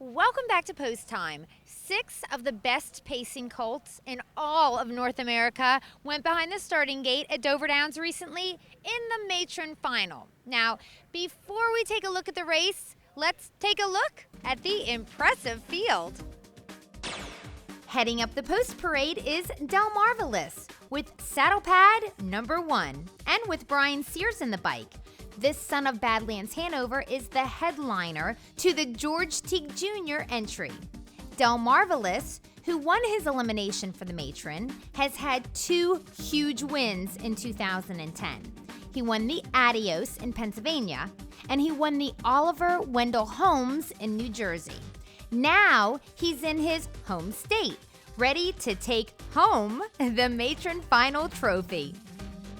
Welcome back to Post Time. 6 of the best pacing colts in all of North America went behind the starting gate at Dover Downs recently in the Matron Final. Now, before we take a look at the race, let's take a look at the impressive field. Heading up the post parade is Delmarvalous with saddle pad number 1 and with Brian Sears in the bike. This son of Badlands Hanover is the headliner to the George Teague Jr. entry. Delmarvalous, who won his elimination for the Matron, has had 2 huge wins in 2010. He won the Adios in Pennsylvania, and he won the Oliver Wendell Holmes in New Jersey. Now he's in his home state, ready to take home the Matron Final trophy.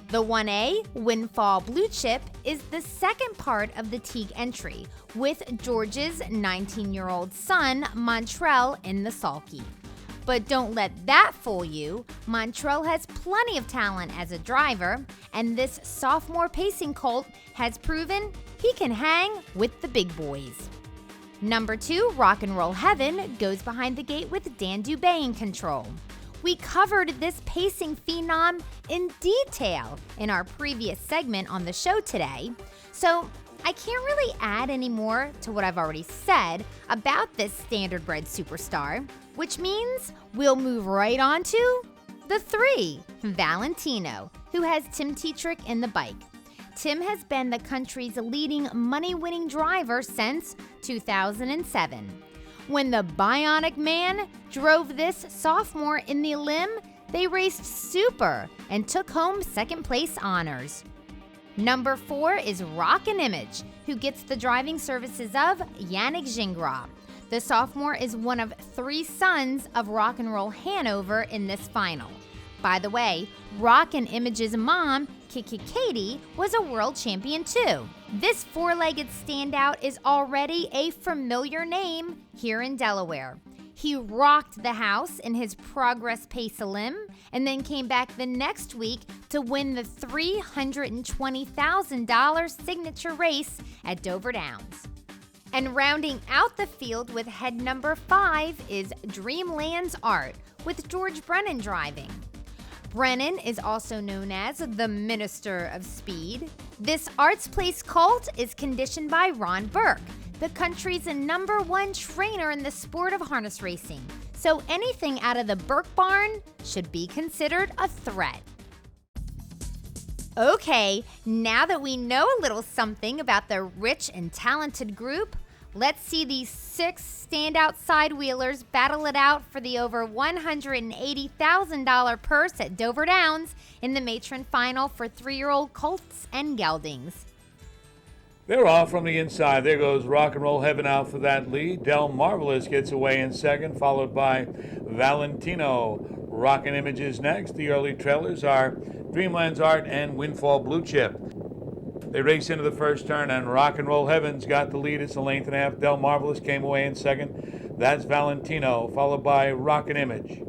The 1A Windfall Blue Chip is the second part of the Teague entry, with George's 19-year-old son, Montrell, in the sulky. But don't let that fool you. Montrell has plenty of talent as a driver, and this sophomore pacing colt has proven he can hang with the big boys. Number 2, Rocknroll Heaven, goes behind the gate with Dan DUBE in control. We covered this pacing phenom in detail in our previous segment on the show today, so I can't really add any more to what I've already said about this standardbred superstar, which means we'll move right on to the 3, Valentino, who has Tim Tetrick in the bike. Tim has been the country's leading money-winning driver since 2007. When the Bionic Man drove this sophomore in the limb, they raced super and took home second place honors. Number 4 is Rockin Image, who gets the driving services of Yannick Gingras. The sophomore is one of 3 sons of Rocknroll Hanover in this final. By the way, Rockin Image's mom, Katie, was a world champion too. This 4-legged standout is already a familiar name here in Delaware. He rocked the house in his Progress Pace Limb and then came back the next week to win the $320,000 signature race at Dover Downs. And rounding out the field with head number 5 is Dreamlands Art with George Brennan driving. Brennan is also known as the Minister of Speed. This Arts Place colt is conditioned by Ron Burke, the country's number 1 trainer in the sport of harness racing. So anything out of the Burke barn should be considered a threat. Okay, now that we know a little something about the rich and talented group, let's see these 6 standout side-wheelers battle it out for the over $180,000 purse at Dover Downs in the Matron Final for 3-year-old colts and geldings. They're off from the inside. There goes Rocknroll Heaven out for that lead. Delmarvalous gets away in second, followed by Valentino. Rockin Image is next. The early trailers are Dreamlands Art and Windfall Blue Chip. They race into the first turn, and Rocknroll Heaven's got the lead. It's a length and a half. Delmarvalous came away in second. That's Valentino, followed by Rockin Image.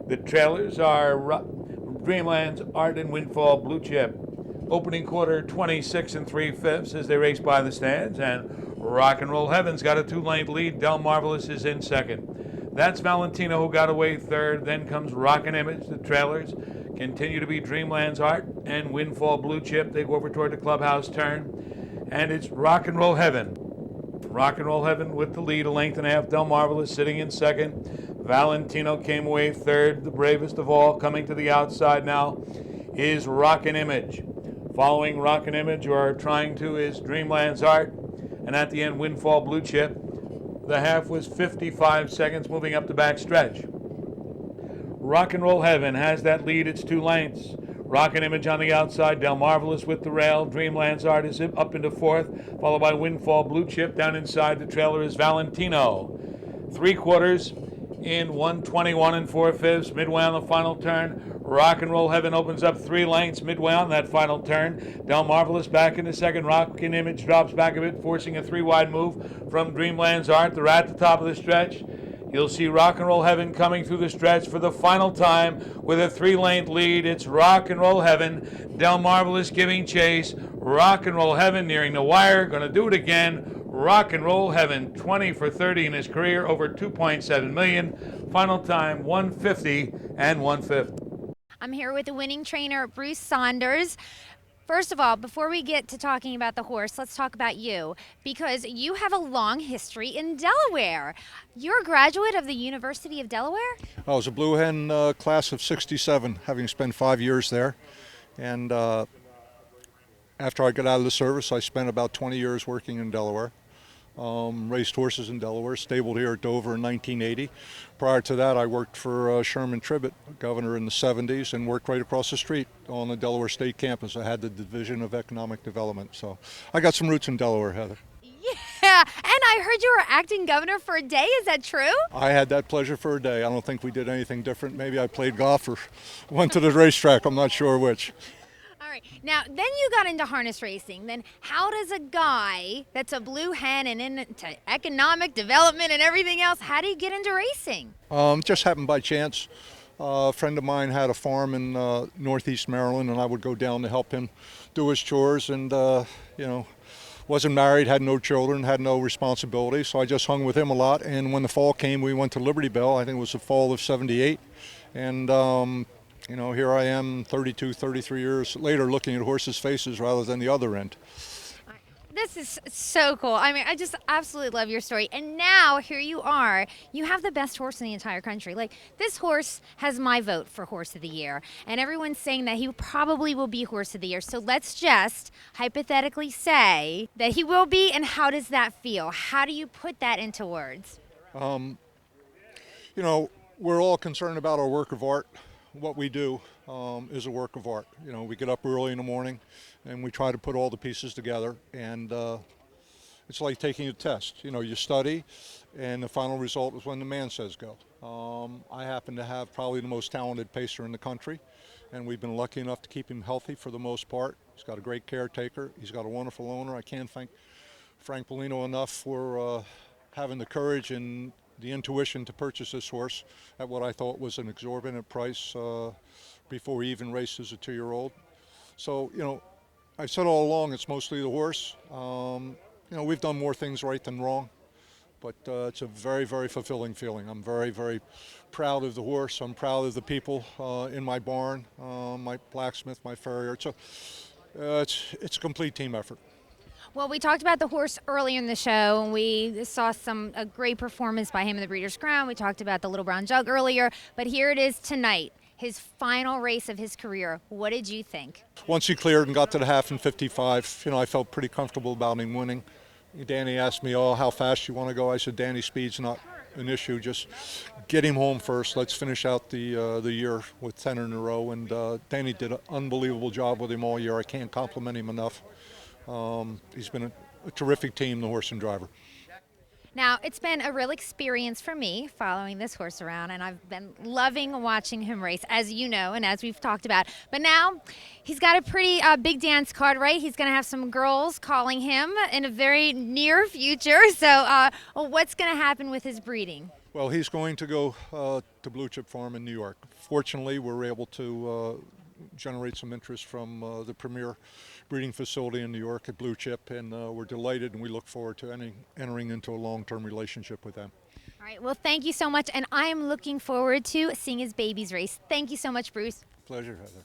The trailers are Dreamlands Art and Windfall Blue Chip. Opening quarter, 26 3/5 as they race by the stands, and Rocknroll Heaven's got a 2-length lead. Delmarvalous is in second. That's Valentino, who got away third. Then comes Rockin Image. The trailers continue to be Dreamlands Art and Windfall Blue Chip. They go over toward the clubhouse turn, and it's Rocknroll Heaven. Rocknroll Heaven with the lead, a length and a half. Delmarvalous sitting in second. Valentino came away third. The bravest of all coming to the outside now is Rockin Image. Following Rockin Image, or trying to, is Dreamlands Art, and at the end, Windfall Blue Chip. The half was 55 seconds, moving up the back stretch. Rocknroll Heaven has that lead. It's 2 lengths. Rockin Image on the outside. Delmarvalous with the rail. Dreamlands Art is up into fourth, followed by Windfall Blue Chip. Down inside the trailer is Valentino. 3/4 in 1:21 4/5. Midway on the final turn. Rocknroll Heaven opens up 3 lengths midway on that final turn. Delmarvalous back in the second. Rockin Image drops back a bit, forcing a 3-wide move from Dreamlands Art. They're at the top of the stretch. You'll see Rocknroll Heaven coming through the stretch for the final time with a 3-length lead. It's Rocknroll Heaven. Delmarvalous giving chase. Rocknroll Heaven nearing the wire. Going to do it again. Rocknroll Heaven, 20 for 30 in his career, over 2.7 million. Final time 150 and 1/5. I'm here with the winning trainer, Bruce Saunders. First of all, before we get to talking about the horse, let's talk about you, because you have a long history in Delaware. You're a graduate of the University of Delaware? I was a Blue Hen class of 67, having spent 5 years there. And after I got out of the service, I spent about 20 years working in Delaware. Raced horses in Delaware, stabled here at Dover in 1980. Prior to that, I worked for Sherman Tribbett, governor in the 70s, and worked right across the street on the Delaware State campus. I had the Division of Economic Development, so I got some roots in Delaware, Heather. Yeah, and I heard you were acting governor for a day. Is that true? I had that pleasure for a day. I don't think we did anything different. Maybe I played golf or went to the racetrack. I'm not sure which. All right. Now, then you got into harness racing. Then how does a guy that's a blue hen and into economic development and everything else, how do you get into racing? Just happened by chance. A friend of mine had a farm in northeast Maryland, and I would go down to help him do his chores. And, wasn't married, had no children, had no responsibility, so I just hung with him a lot. And when the fall came, we went to Liberty Bell. I think it was the fall of '78. And here I am 32, 33 years later looking at horses' faces rather than the other end. This is so cool. I mean, I just absolutely love your story. And now here you are. You have the best horse in the entire country. Like, this horse has my vote for Horse of the Year. And everyone's saying that he probably will be Horse of the Year. So let's just hypothetically say that he will be. And how does that feel? How do you put that into words? We're all concerned about our work of art. What we do is a work of art. We get up early in the morning and we try to put all the pieces together, and it's like taking a test. You study, and the final result is when the man says go. I happen to have probably the most talented pacer in the country, and we've been lucky enough to keep him healthy for the most part. He's got a great caretaker. He's got a wonderful owner. I can't thank Frank BELLINO enough for having the courage and the intuition to purchase this horse at what I thought was an exorbitant price before he even raced as a 2-year-old. So, I've said all along it's mostly the horse. We've done more things right than wrong, but it's a very, very fulfilling feeling. I'm very, very proud of the horse. I'm proud of the people in my barn, my blacksmith, my farrier. It's a complete team effort. Well, we talked about the horse earlier in the show, and we saw a great performance by him in the Breeders' Crown. We talked about the Little Brown Jug earlier, but here it is tonight, his final race of his career. What did you think? Once he cleared and got to the half in 55, I felt pretty comfortable about him winning. Danny asked me, how fast you want to go? I said, Danny, speed's not an issue. Just get him home first. Let's finish out the year with 10 in a row. And Danny did an unbelievable job with him all year. I can't compliment him enough. He's been a terrific team, the horse and driver. Now, it's been a real experience for me following this horse around, and I've been loving watching him race, as you know, and as we've talked about. But now, he's got a pretty big dance card, right? He's going to have some girls calling him in a very near future. So what's going to happen with his breeding? Well, he's going to go to Blue Chip Farm in New York. Fortunately, we're able to generate some interest from the premier breeding facility in New York at Blue Chip, and we're delighted, and we look forward to entering into a long-term relationship with them. All right, well, thank you so much, and I am looking forward to seeing his babies race. Thank you so much, Bruce. Pleasure, Heather.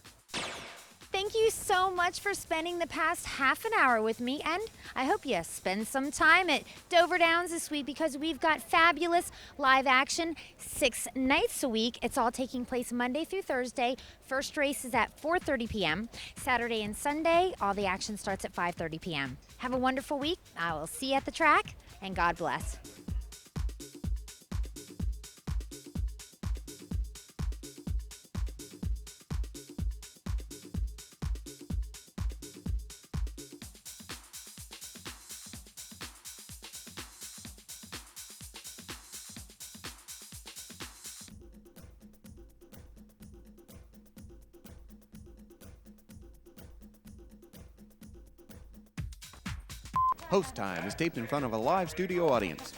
Thank you so much for spending the past half an hour with me, and I hope you spend some time at Dover Downs this week, because we've got fabulous live action 6 nights a week. It's all taking place Monday through Thursday. First race is at 4:30 p.m. Saturday and Sunday, all the action starts at 5:30 p.m. Have a wonderful week. I will see you at the track, and God bless. Host Time is taped in front of a live studio audience.